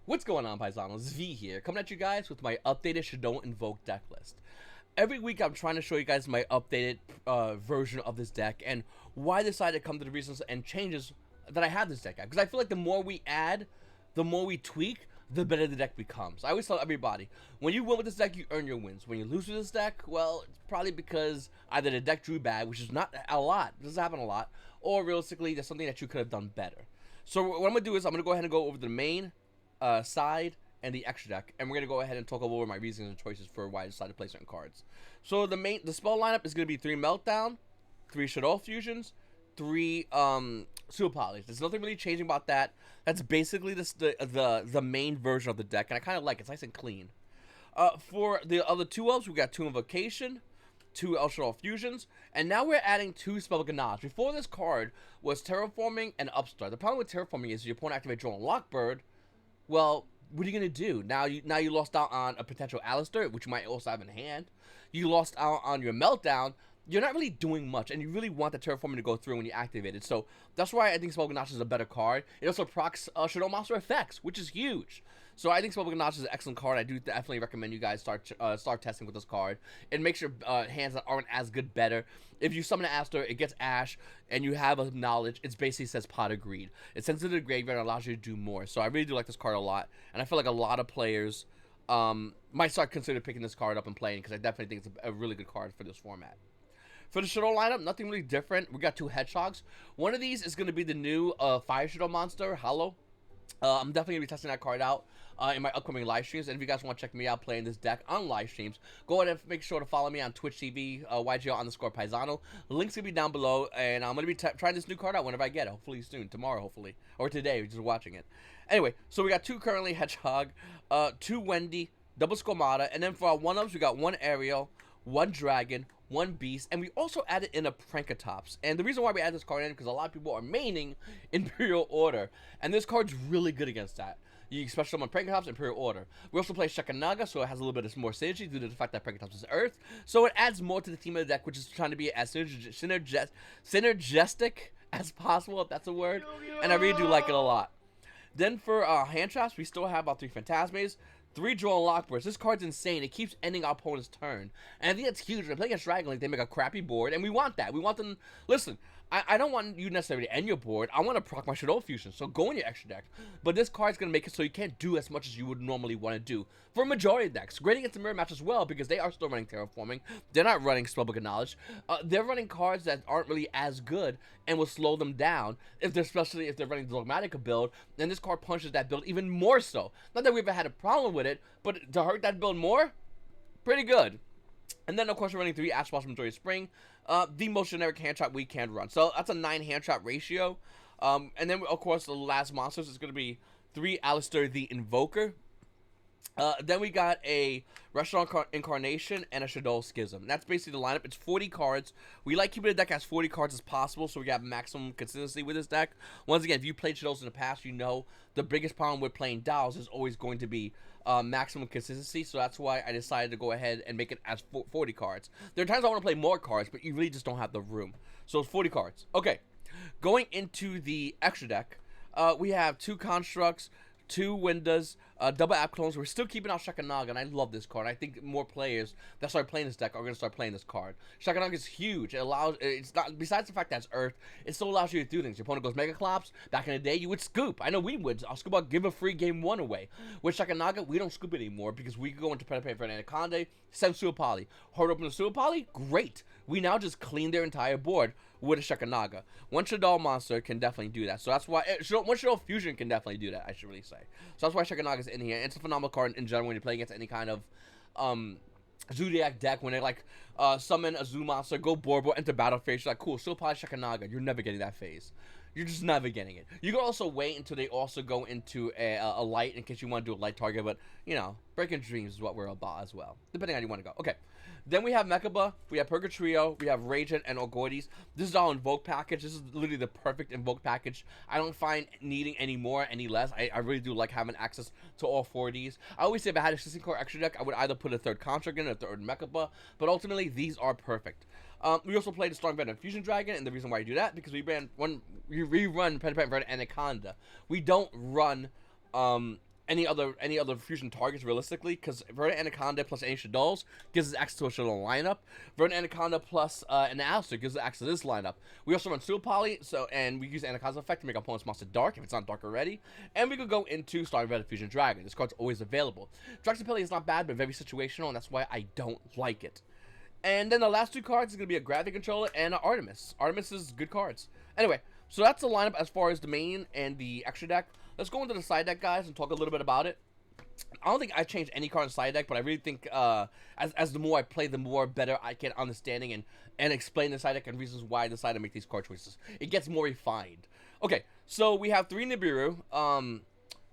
What's going on, Paisanos? V here, coming at you guys with my updated Shaddoll Invoked deck list. Every week I'm trying to show you guys my updated version of this deck and why I decided to come to the reasons and changes that I have this deck at. Because I feel like the more we add, the more we tweak, the better the deck becomes. I always tell everybody, when you win with this deck, you earn your wins. When you lose with this deck, well, it's probably because either the deck drew bad, which is not a lot, doesn't happen a lot, or realistically, there's something that you could have done better. So what I'm going to do is I'm going to go ahead and go over the main side and the extra deck, and we're gonna go ahead and talk over my reasons and choices for why I decided to play certain cards. So the spell lineup is gonna be 3 Meltdown, 3 Shaddoll Fusions, 3 Super Polys. There's nothing really changing about that. That's basically the main version of the deck, and I kind of like it. It's nice and clean. For the other 2 elves, we got 2 Invocation, 2 Shaddoll Fusions, and now we're adding 2 Spell Ganache. Before this card was Terraforming and Upstart. The problem with Terraforming is your opponent activates Shaddoll Lockbird. Well, what are you gonna do? Now you lost out on a potential Alistair, which you might also have in hand. You lost out on your Meltdown. You're not really doing much, and you really want the Terraforming to go through when you activate it. So that's why I think Spell Ganache is a better card. It also procs Shaddoll Monster effects, which is huge. So I think Spell Ganache is an excellent card. I do definitely recommend you guys start testing with this card. It makes your hands that aren't as good better. If you summon an Alistair, it gets Ash, and you have a knowledge. It basically says Pot of Greed. It sends it to the graveyard and allows you to do more. So I really do like this card a lot, and I feel like a lot of players might start consider picking this card up and playing, because I definitely think it's a really good card for this format. For the Shaddoll lineup, nothing really different. We got 2 Hedgehogs. One of these is going to be the new Fire Shaddoll monster, Hollow. I'm definitely going to be testing that card out in my upcoming live streams. And if you guys want to check me out playing this deck on live streams, go ahead and make sure to follow me on Twitch TV, YGO_Paisano. Link's going to be down below. And I'm going to be trying this new card out whenever I get it. Hopefully soon. Tomorrow, hopefully. Or today, just watching it. Anyway, so we got 2 currently Hedgehog, 2 Wendy, double Squamata. And then for our 1-ups, we got 1 Ariel, 1 Dragon, 1 Beast, and we also added in a Prankatops. And the reason why we added this card in is because a lot of people are maining Imperial Order, and this card's really good against that. You especially on Prankatops, Imperial Order. We also play Shekanaga, so it has a little bit more synergy due to the fact that Prankatops is Earth. So it adds more to the team of the deck, which is trying to be as synergistic as possible, if that's a word. And I really do like it a lot. Then for hand traps, we still have our 3 Phantasmes, 3 Draw Lockbirds. This card's insane. It keeps ending our opponent's turn. And I think that's huge. When they play against Dragon Link, they make a crappy board, and we want that. We want them... Listen, I don't want you necessarily to end your board. I want to proc my Shaddoll Fusion, so go in your extra deck. But this card's going to make it so you can't do as much as you would normally want to do for a majority of decks. Great against the mirror match as well, because they are still running Terraforming. They're not running Spellbook of Knowledge. They're running cards that aren't really as good and will slow them down, especially if they're running the Dogmatica build. And this card punches that build even more so. Not that we've ever had a problem with it, but to hurt that build more, pretty good. And then, of course, we're running 3 Ash Blossom Joy Spring, the most generic hand trap we can run. So that's a 9 hand trap ratio. And then, of course, the last monsters is going to be 3 Alistair the Invoker. Then we got a Restaurant Incarnation and a Shaddoll Schism. That's basically the lineup. It's 40 cards. We like keeping the deck as 40 cards as possible, so we got maximum consistency with this deck. Once again, if you played Shadolls in the past, you know the biggest problem with playing Dolls is always going to be maximum consistency, so that's why I decided to go ahead and make it as 40 cards. There are times I want to play more cards, but you really just don't have the room. So it's 40 cards. Okay, going into the extra deck, we have 2 Constructs, 2 Windows, double app clones. We're still keeping out Shekanaga, and I love this card. I think more players that start playing this deck are going to start playing this card. Shekanaga is huge. It allows, it's not, besides the fact that it's Earth, it still allows you to do things. Your opponent goes Mega Clops. Back in the day, you would scoop. I know we would. I'll scoop out, give a free game 1 away. With Shekanaga, we don't scoop anymore because we go into Predator for an Anaconda, send Super Poly. Hard open the Super Poly? Great. We now just clean their entire board with a Shekanaga. One Shaddoll monster can definitely do that. So that's why one Shaddoll Fusion can definitely do that, I should really say. So that's why Shekanaga's in here. It's a phenomenal card in general when you play against any kind of Zodiac deck. When they like summon a Zoo monster, go board, enter battle phase. You're like, cool, still probably Shekanaga. You're never getting that phase. You're just never getting it. You can also wait until they also go into a light in case you want to do a light target. But, you know, Breaking Dreams is what we're about as well, depending on how you want to go. Okay. Then we have Mechaba, we have Purgatrio, we have Ragent, and Orgoides. This is our Invoke package. This is literally the perfect Invoke package. I don't find needing any more, any less. I really do like having access to all 4 of these. I always say if I had a 16-core extra deck, I would either put a 3rd Construct in or a 3rd Mechaba, but ultimately, these are perfect. We also played the Storm Venom Fusion Dragon, and the reason why you do that, because we run Predator and Anaconda. We don't run any other fusion targets realistically, because Verdant Anaconda plus any Shaddolls gives us access to a Shaddoll lineup. Verdant Anaconda plus an Alistair gives us access to this lineup. We also run Super Poly, and we use Anaconda's effect to make our opponent's monster dark if it's not dark already. And we could go into Starry Red Fusion Dragon. This card's always available. Draxapelli is not bad, but very situational, and that's why I don't like it. And then the last two cards is going to be a Gravity Controller and an Artemis. Artemis is good cards. Anyway, so that's the lineup as far as the main and the extra deck. Let's go into the side deck, guys, and talk a little bit about it. I don't think I changed any card in side deck, but I really think as the more I play, the more better I get understanding and explain the side deck and reasons why I decided to make these card choices. It gets more refined. Okay, so we have 3 Nibiru.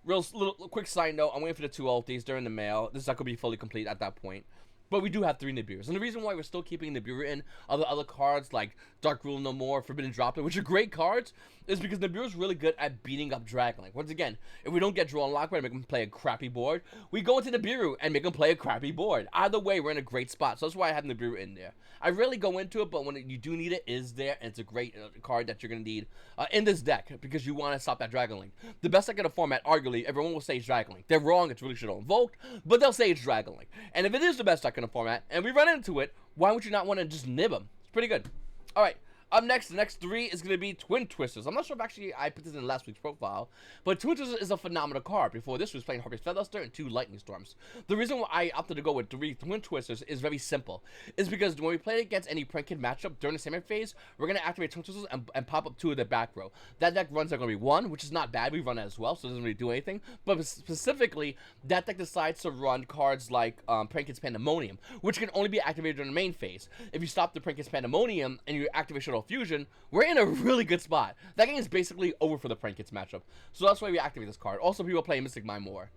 Little quick side note, I'm waiting for the 2 ultis. They're in the mail. This deck will be fully complete at that point. But we do have 3 Nibirus. And the reason why we're still keeping Nibiru in other cards like Dark Rule No More, Forbidden Droplet, which are great cards, is because Nibiru is really good at beating up Dragonlink. Once again, if we don't get Draw Unlocked and make them play a crappy board, we go into Nibiru and make them play a crappy board. Either way, we're in a great spot. So that's why I have Nibiru in there. I rarely go into it, but when you do need it, it is there, and it's a great card that you're going to need in this deck because you want to stop that Dragonlink. The best deck in the format, arguably, everyone will say is Dragonlink. They're wrong, it's really Shaddoll Invoked, but they'll say it's Dragonlink. And if it is the best deck in the format, and we run into it, why would you not want to just nib them? It's pretty good. Alright. Up next, the next 3 is going to be Twin Twisters. I'm not sure if actually I put this in last week's profile, but Twin Twisters is a phenomenal card. Before this, we was playing Harpy's Featherluster and 2 Lightning Storms. The reason why I opted to go with 3 Twin Twisters is very simple. It's because when we play against any Prankin matchup during the Sandman phase, we're going to activate Twin Twisters and pop up 2 of the back row. That deck runs are going to be 1, which is not bad. We run that as well, so it doesn't really do anything. But specifically, that deck decides to run cards like Prankin's Pandemonium, which can only be activated during the main phase. If you stop the Prankin's Pandemonium and you activate Shaddoll Fusion, we're in a really good spot. That game is basically over for the Prankits matchup. So that's why we activate this card. Also, people play Mystic Mine more.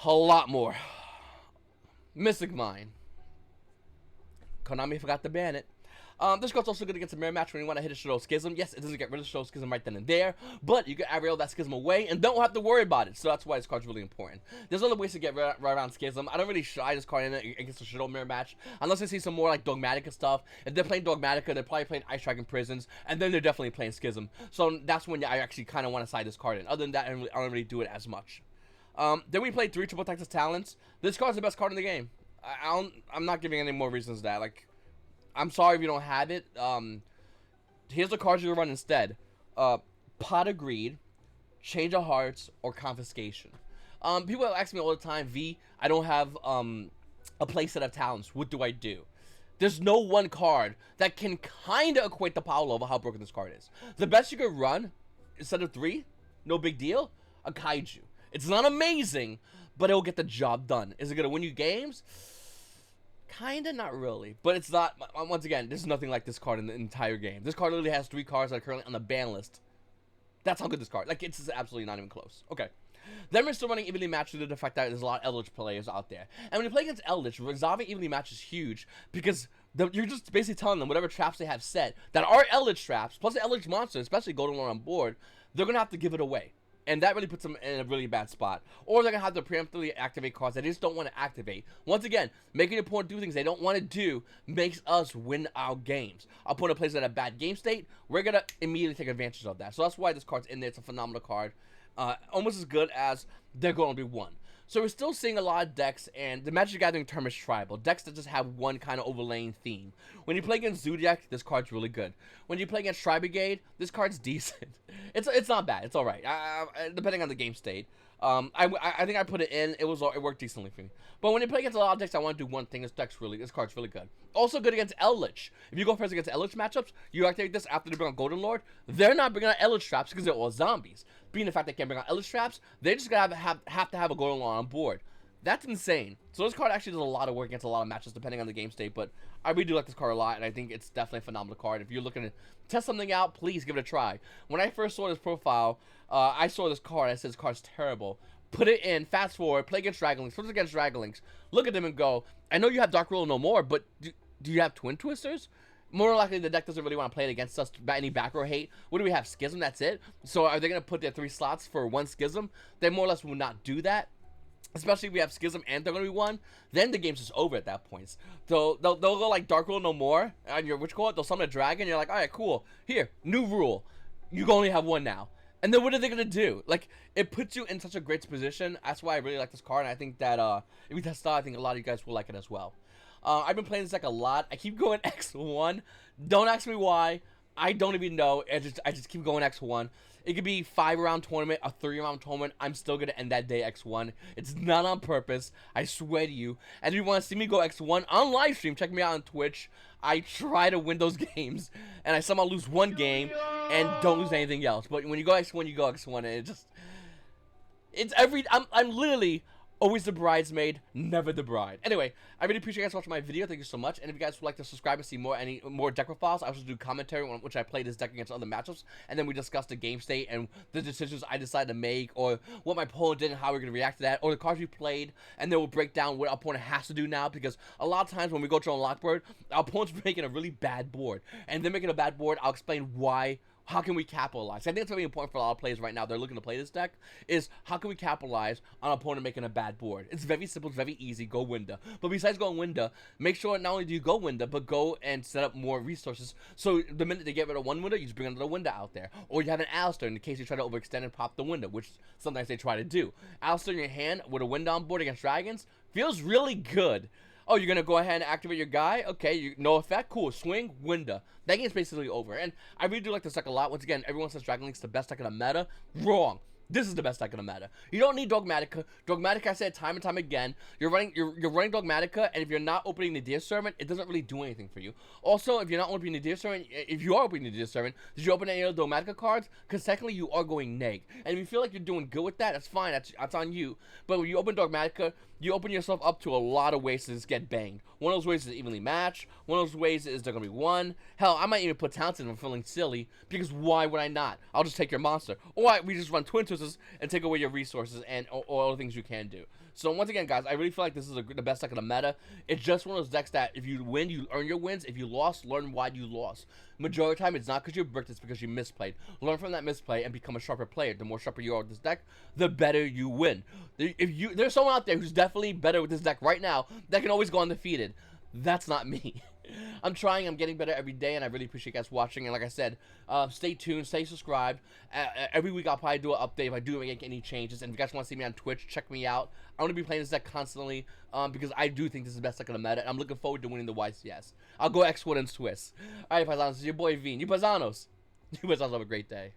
A lot more. Mystic Mine. Konami forgot to ban it. This card's also good against a mirror match when you want to hit a Shaddoll Schism. Yes, it doesn't get rid of Shaddoll Schism right then and there, but you can aerial that Schism away and don't have to worry about it. So that's why this card's really important. There's other ways to get right around Schism. I don't really shy this card in against a Shaddoll mirror match unless I see some more like Dogmatica stuff. If they're playing Dogmatica, they're probably playing Ice Dragon Prisons, and then they're definitely playing Schism. So that's when I actually kind of want to side this card in. Other than that, I don't really do it as much. Then we played 3 Triple Texas Talents. This card's the best card in the game. I'm not giving any more reasons to that. Like, I'm sorry if you don't have it. Here's the cards you run instead. Pot of Greed, Change of Hearts, or Confiscation. People ask me all the time, V, I don't have a playset of talents. What do I do? There's no one card that can kind of equate the power level how broken this card is. The best you could run, instead of 3, no big deal, a Kaiju. It's not amazing, but it'll get the job done. Is it going to win you games? Kinda, not really. But it's not, once again, there's nothing like this card in the entire game. This card literally has 3 cards that are currently on the ban list. That's how good this card, like, it's absolutely not even close. Okay. Then we're still running evenly matched due to the fact that there's a lot of Eldritch players out there. And when you play against Eldritch, resolving evenly match is huge because you're just basically telling them whatever traps they have set that are Eldritch traps, plus the Eldritch monster, especially Golden Lord on board, they're going to have to give it away. And that really puts them in a really bad spot. Or they're going to have to preemptively activate cards they just don't want to activate. Once again, making an opponent do things they don't want to do makes us win our games. Our opponent plays in a bad game state, we're going to immediately take advantage of that. So that's why this card's in there. It's a phenomenal card. Almost as good as they're going to be 1. So we're still seeing a lot of decks, and the Magic the Gathering term is tribal. Decks that just have one kind of overlaying theme. When you play against Zodiac, this card's really good. When you play against Tri Brigade, this card's decent. It's not bad. It's all right, depending on the game state. I think I put it in. It worked decently for me. But when you play against a lot of decks, I want to do one thing. This card's really good. Also good against Eldritch. If you go first against Eldritch matchups, you activate this after they bring on Golden Lord. They're not bringing out Eldritch traps because they're all zombies. Being the fact they can't bring out Eldritch traps, they're just gonna have to have a Golden Lord on board. That's insane. So this card actually does a lot of work against a lot of matches depending on the game state, but I really do like this card a lot, and I think it's definitely a phenomenal card. If you're looking to test something out, please give it a try. When I first saw this profile, I saw this card, I said this card's terrible. Put it in, fast forward, play against Dragonlinks, switch against Dragonlinks, look at them and go, I know you have Dark Rule No More, but do you have Twin Twisters? More likely, the deck doesn't really want to play it against us. Any back row hate. What do we have? Schism, that's it? So are they going to put their 3 slots for 1 Schism? They more or less will not do that. Especially if we have Schism and they're going to be 1. Then the game's just over at that point. So they'll go like Dark Rule No More. On your Witch Court, they'll summon a dragon. You're like, alright, cool. Here, new rule. You only have 1 now. And then what are they gonna do? Like, it puts you in such a great position. That's why I really like this card, and I think that if we test it out, I think a lot of you guys will like it as well. I've been playing this deck a lot. I keep going X1. Don't ask me why. I don't even know. I just keep going X1. It could be 5-round tournament, a 3-round tournament. I'm still gonna end that day X1. It's not on purpose. I swear to you. And if you want to see me go X1 on live stream, check me out on Twitch. I try to win those games, and I somehow lose one game and don't lose anything else. But when you go X1, you go X1, and I'm literally always the bridesmaid, never the bride. Anyway, I really appreciate you guys watching my video. Thank you so much. And if you guys would like to subscribe and see more deck profiles, I also do commentary on which I play this deck against other matchups, and then we discuss the game state and the decisions I decided to make, or what my opponent did and how we're gonna react to that, or the cards we played, and then we'll break down what our opponent has to do now. Because a lot of times when we go to unlock board, our opponent's making a really bad board, and they're making a bad board. I'll explain why. How can we capitalize? I think it's really important for a lot of players right now. They're looking to play this deck. Is how can we capitalize on an opponent making a bad board? It's very simple. It's very easy. Go Winda. But besides going Winda, make sure not only do you go Winda, but go and set up more resources. So the minute they get rid of one Winda, you just bring another Winda out there. Or you have an Alistair in the case you try to overextend and pop the Winda, which sometimes they try to do. Alistair in your hand with a Winda on board against dragons feels really good. Oh, you're going to go ahead and activate your guy? Okay, no effect? Cool. Swing, Winda. That game's basically over. And I really do like this deck a lot. Once again, everyone says Dragon Link's the best deck in the meta. Wrong. This is the best deck in the meta. You don't need Dogmatica. Dogmatica, I said time and time again. You're running Dogmatica, and if you're not opening the Deer Servant, it doesn't really do anything for you. Also, if you're not opening the Deer Servant, if you are opening the Deer Servant, did you open any other Dogmatica cards? Because technically you are going neg. And if you feel like you're doing good with that, that's fine. That's on you. But when you open Dogmatica, you open yourself up to a lot of ways to just get banged. One of those ways is evenly matched. One of those ways is they're going to be one. Hell, I might even put Townsend if I'm feeling silly, because why would I not? I'll just take your monster. Or we just run Twin Twisters and take away your resources and or other things you can do. So once again, guys, I really feel like this is the best deck of the meta. It's just one of those decks that if you win, you earn your wins. If you lost, learn why you lost. Majority of the time, it's not because you bricked, it's because you misplayed. Learn from that misplay and become a sharper player. The more sharper you are with this deck, the better you win. There's someone out there who's definitely better with this deck right now that can always go undefeated. That's not me. I'm trying. I'm getting better every day, and I really appreciate you guys watching. And like I said, stay tuned, stay subscribed. Every week I'll probably do an update if I do make any changes. And if you guys want to see me on Twitch, check me out. I'm going to be playing this deck constantly because I do think this is the best deck in the meta. And I'm looking forward to winning the YCS. I'll go X1 and Swiss. All right, Paisanos, this is your boy Veen. You Paisanos. You Paisanos have a great day.